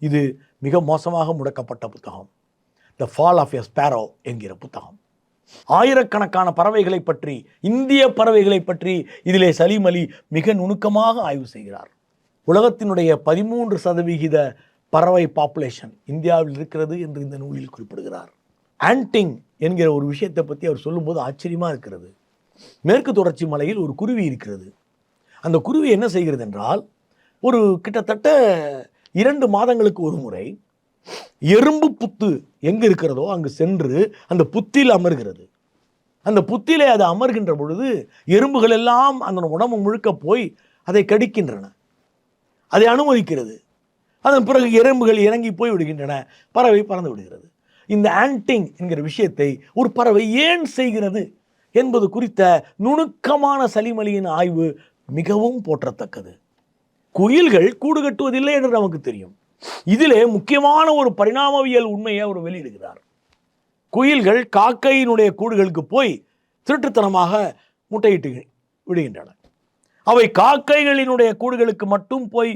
இது மிக மோசமாக முடக்கப்பட்ட புத்தகம், the fall of a sparrow என்கிற புத்தகம். ஆயிரக்கணக்கான பறவைகளை பற்றி, இந்திய பறவைகளை பற்றி இதிலே சலீம் அலி மிக நுணுக்கமாக ஆய்வு செய்கிறார். உலகத்தினுடைய 13% பறவை பாப்புலேஷன் இந்தியாவில் இருக்கிறது என்று இந்த நூலில் குறிப்பிடுகிறார். ஆன்டிங் என்கிற ஒரு விஷயத்தை பற்றி அவர் சொல்லும்போது ஆச்சரியமாக இருக்கிறது. மேற்கு தொடர்ச்சி மலையில் ஒரு குருவி இருக்கிறது. அந்த குருவி என்ன செய்கிறது என்றால், ஒரு கிட்டத்தட்ட 2 மாதங்களுக்கு ஒரு முறை எறும்பு புத்து எங்கு இருக்கிறதோ அங்கு சென்று அந்த புத்தில் அமர்கிறது. அந்த புத்திலே அது அமர்கின்ற பொழுது எறும்புகள் எல்லாம் அந்த உடம்பு முழுக்க போய் அதை கடிக்கின்றன, அதை அனுமதிக்கிறது. அதன் பிறகு எறும்புகள் இறங்கி போய் விடுகின்றன, பறவை பறந்து விடுகிறது. இந்த ஆன்டிங் என்கிற விஷயத்தை ஒரு பறவை ஏன் செய்கிறது என்பது குறித்த நுணுக்கமான சலீம் அலியின் ஆய்வு மிகவும் போற்றத்தக்கது. குயில்கள் கூடு கட்டுவதில்லை என்று நமக்கு தெரியும். இதிலே முக்கியமான ஒரு பரிணாமவியல் உண்மையை அவர் வெளியிடுகிறார். குயில்கள் காக்கையினுடைய கூடுகளுக்கு போய் திருட்டுத்தனமாக முட்டையிட்டு விடுகின்றன. அவை காக்கைகளினுடைய கூடுகளுக்கு மட்டும் போய்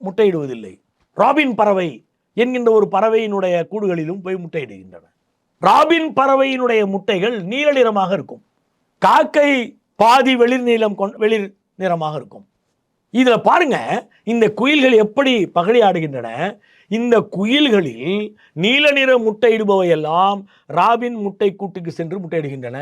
முட்டையிடுவதில்லை, ராபின் பறவை என்கின்ற ஒரு பறவையினுடைய கூடுகளிலும் போய் முட்டையிடுகின்றன. ராபின் பறவையினுடைய முட்டைகள் நீல நிறமாக இருக்கும், காக்கை பாதி வெளிர் நிறமாக இருக்கும். இதில் பாருங்க, இந்த குயில்கள் எப்படி பகடையாடுகின்றன. இந்த குயில்களில் நீல நிற முட்டையிடுபவை எல்லாம் ராபின் முட்டை கூட்டுக்கு சென்று முட்டையிடுகின்றன.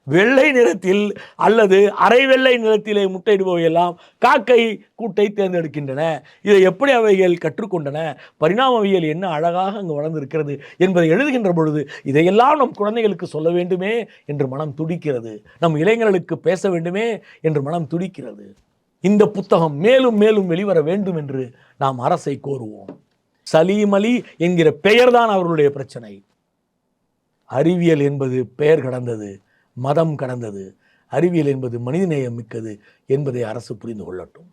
வெள்ளை நிறத்தில் அல்லது அரை வெள்ளை நிறத்திலே முட்டையிடுபவை எல்லாம் காக்கை கூட்டை தேர்ந்தெடுக்கின்றன. இதை எப்படி அவைகள் கற்றுக்கொண்டன, பரிணாமவியல் என்ன அழகாக அங்கு வளர்ந்திருக்கிறது என்பதை எழுதுகின்ற பொழுது இதையெல்லாம் நம் குழந்தைகளுக்கு சொல்ல வேண்டுமே என்று மனம் துடிக்கிறது. நம் இளைஞர்களுக்கு பேச வேண்டுமே என்று மனம் துடிக்கிறது. இந்த புத்தகம் மேலும் மேலும் வெளிவர வேண்டும் என்று நாம் அரசை கோருவோம். சலீம் அலி என்கிற பெயர்தான் அவர்களுடைய பிரச்சனை. அறிவியல் என்பது பெயர் கடந்தது, மதம் கடந்தது. அறிவியல் என்பது மனிதநேயம் மிக்கது என்பதை அரசு புரிந்து கொள்ளட்டும்.